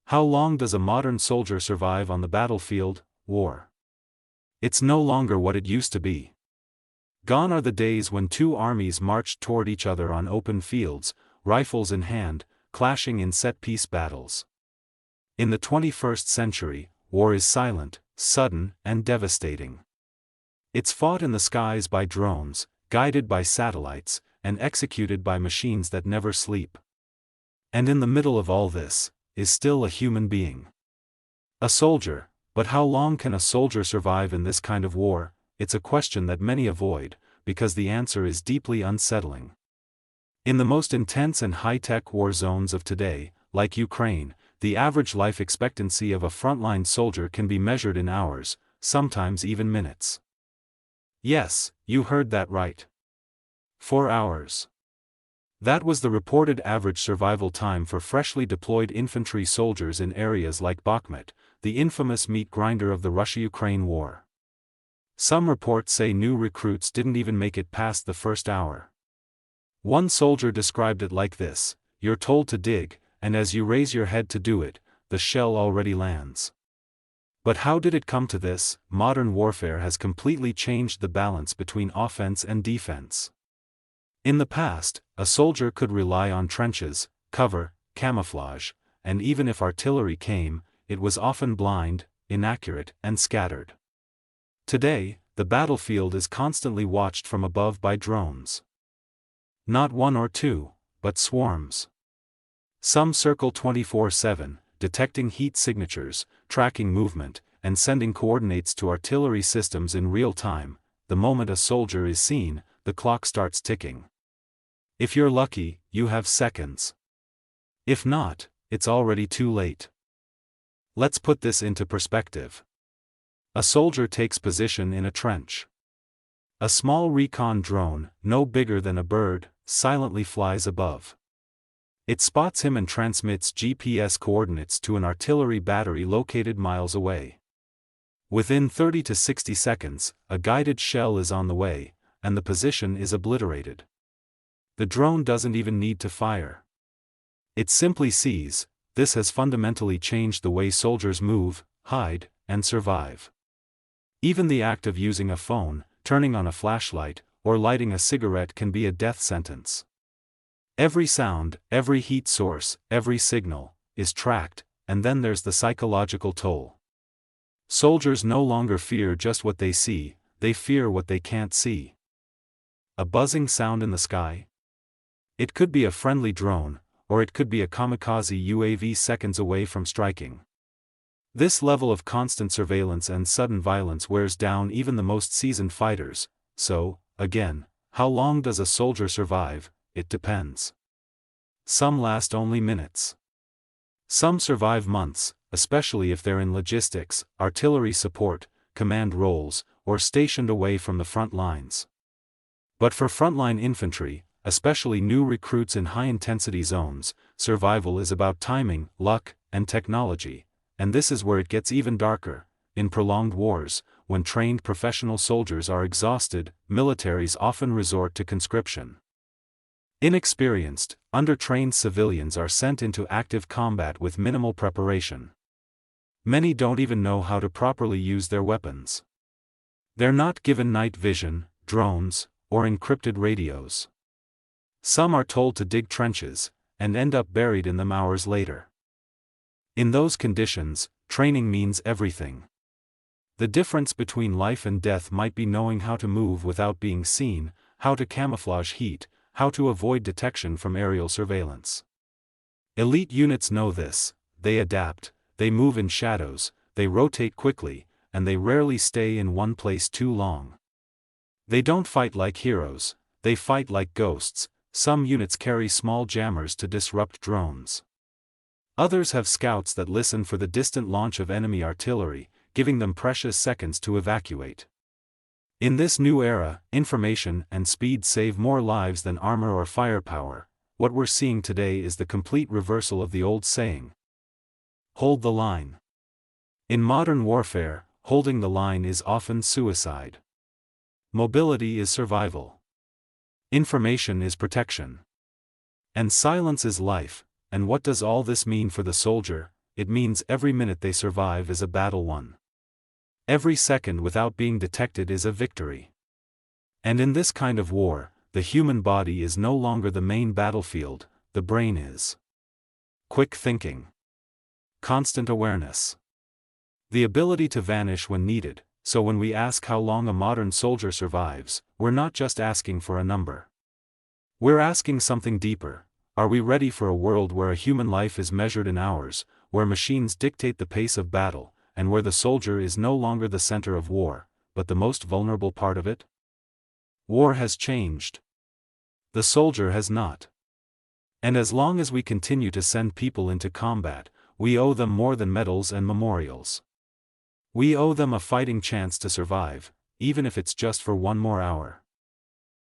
How long does a modern soldier survive on the battlefield? War. It's no longer what it used to be. Gone are the days when two armies marched toward each other on open fields, rifles in hand, clashing in set-piece battles. In the 21st century, war is silent, sudden, and devastating. It's fought in the skies by drones, guided by satellites, and executed by machines that never sleep. And in the middle of all this, is still a human being. A soldier. But how long can a soldier survive in this kind of war? It's a question that many avoid, because the answer is deeply unsettling. In the most intense and high-tech war zones of today, like Ukraine, the average life expectancy of a frontline soldier can be measured in hours, sometimes even minutes. Yes, you heard that right. 4 hours. That was the reported average survival time for freshly deployed infantry soldiers in areas like Bakhmut, the infamous meat grinder of the Russia-Ukraine war. Some reports say new recruits didn't even make it past the first hour. One soldier described it like this: you're told to dig, and as you raise your head to do it, the shell already lands. But how did it come to this? Modern warfare has completely changed the balance between offense and defense. In the past, a soldier could rely on trenches, cover, camouflage, and even if artillery came, it was often blind, inaccurate, and scattered. Today, the battlefield is constantly watched from above by drones. Not one or two, but swarms. Some circle 24/7, detecting heat signatures, tracking movement, and sending coordinates to artillery systems in real time. The moment a soldier is seen, the clock starts ticking. If you're lucky, you have seconds. If not, it's already too late. Let's put this into perspective. A soldier takes position in a trench. A small recon drone, no bigger than a bird, silently flies above. It spots him and transmits GPS coordinates to an artillery battery located miles away. Within 30 to 60 seconds, a guided shell is on the way, and the position is obliterated. The drone doesn't even need to fire. It simply sees. This has fundamentally changed the way soldiers move, hide, and survive. Even the act of using a phone, turning on a flashlight, or lighting a cigarette can be a death sentence. Every sound, every heat source, every signal, is tracked, and then there's the psychological toll. Soldiers no longer fear just what they see, they fear what they can't see. A buzzing sound in the sky? It could be a friendly drone, or it could be a kamikaze UAV seconds away from striking. This level of constant surveillance and sudden violence wears down even the most seasoned fighters. So, again, how long does a soldier survive? It depends. Some last only minutes. Some survive months, especially if they're in logistics, artillery support, command roles, or stationed away from the front lines. But for frontline infantry, especially new recruits in high-intensity zones, survival is about timing, luck, and technology, and this is where it gets even darker. In prolonged wars, when trained professional soldiers are exhausted, militaries often resort to conscription. Inexperienced, undertrained civilians are sent into active combat with minimal preparation. Many don't even know how to properly use their weapons. They're not given night vision, drones, or encrypted radios. Some are told to dig trenches, and end up buried in them hours later. In those conditions, training means everything. The difference between life and death might be knowing how to move without being seen, how to camouflage heat, how to avoid detection from aerial surveillance. Elite units know this. They adapt, they move in shadows, they rotate quickly, and they rarely stay in one place too long. They don't fight like heroes, they fight like ghosts. Some units carry small jammers to disrupt drones. Others have scouts that listen for the distant launch of enemy artillery, giving them precious seconds to evacuate. In this new era, information and speed save more lives than armor or firepower. What we're seeing today is the complete reversal of the old saying. Hold the line. In modern warfare, holding the line is often suicide. Mobility is survival. Information is protection. And silence is life. And what does all this mean for the soldier? it means every minute they survive is a battle won. Every second without being detected is a victory. And in this kind of war, the human body is no longer the main battlefield, the brain is. Quick thinking. Constant awareness. The ability to vanish when needed, so when we ask how long a modern soldier survives, we're not just asking for a number. We're asking something deeper. Are we ready for a world where a human life is measured in hours, where machines dictate the pace of battle, and where the soldier is no longer the center of war, but the most vulnerable part of it? War has changed. The soldier has not. And as long as we continue to send people into combat, we owe them more than medals and memorials. We owe them a fighting chance to survive, even if it's just for one more hour.